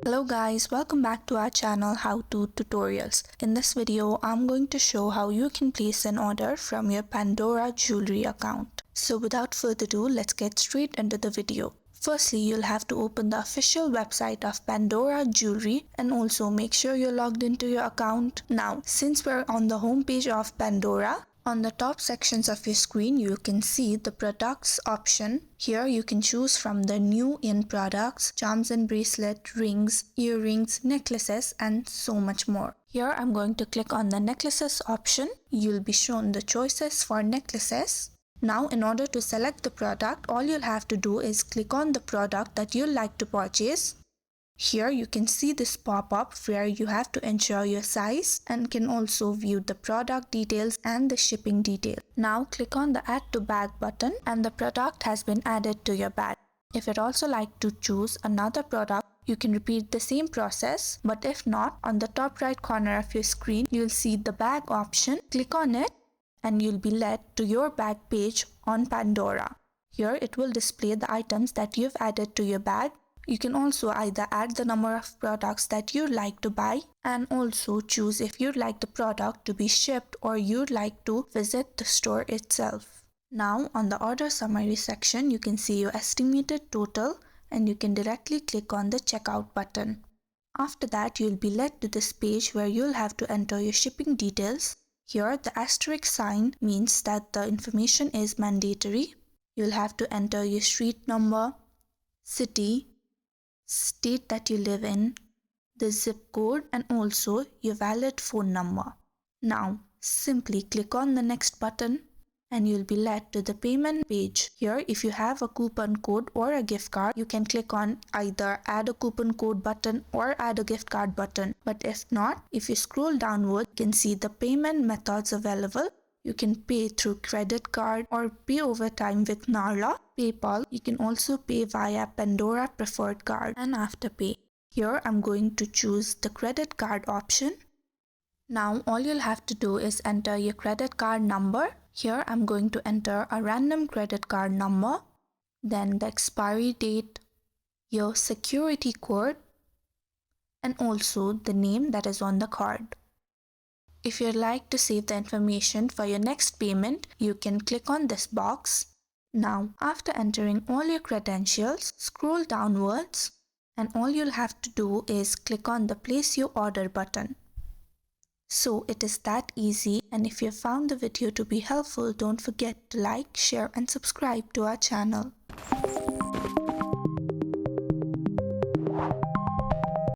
Hello guys, welcome back to our channel How To Tutorials. In this video, I'm going to show how you can place an order from your Pandora Jewelry account. So without further ado, let's get straight into the video. Firstly, you'll have to open the official website of Pandora Jewelry and also make sure you're logged into your account. Now, since we're on the home page of Pandora, on the top sections of your screen, you can see the products option. Here you can choose from the new in products, charms and bracelet, rings, earrings, necklaces, and so much more. Here I'm going to click on the necklaces option. You'll be shown the choices for necklaces. Now, in order to select the product, all you'll have to do is click on the product that you'd like to purchase. Here you can see this pop-up where you have to ensure your size and can also view the product details and the shipping detail. Now click on the add to bag button and the product has been added to your bag. If you'd also like to choose another product, you can repeat the same process, but if not, on the top right corner of your screen, you'll see the bag option. Click on it and you'll be led to your bag page on Pandora. Here it will display the items that you've added to your bag. You can also either add the number of products that you'd like to buy and also choose if you'd like the product to be shipped or you'd like to visit the store itself. Now on the order summary section, you can see your estimated total and you can directly click on the checkout button. After that, you'll be led to this page where you'll have to enter your shipping details. Here the asterisk sign means that the information is mandatory. You'll have to enter your street number, city, state that you live in, the zip code, and also your valid phone number. Now simply click on the next button and you'll be led to the payment page. Here if you have a coupon code or a gift card, you can click on either add a coupon code button or add a gift card button. But if not, if you scroll downward, you can see the payment methods available. You can pay through credit card or pay over time with Narla, PayPal. You can also pay via Pandora preferred card and Afterpay. Here I'm going to choose the credit card option. Now all you'll have to do is enter your credit card number. Here I'm going to enter a random credit card number, then the expiry date, your security code, and also the name that is on the card. If you'd like to save the information for your next payment, you can click on this box. Now, after entering all your credentials, scroll downwards and all you'll have to do is click on the Place Your Order button. So it is that easy, and if you found the video to be helpful, don't forget to like, share and subscribe to our channel.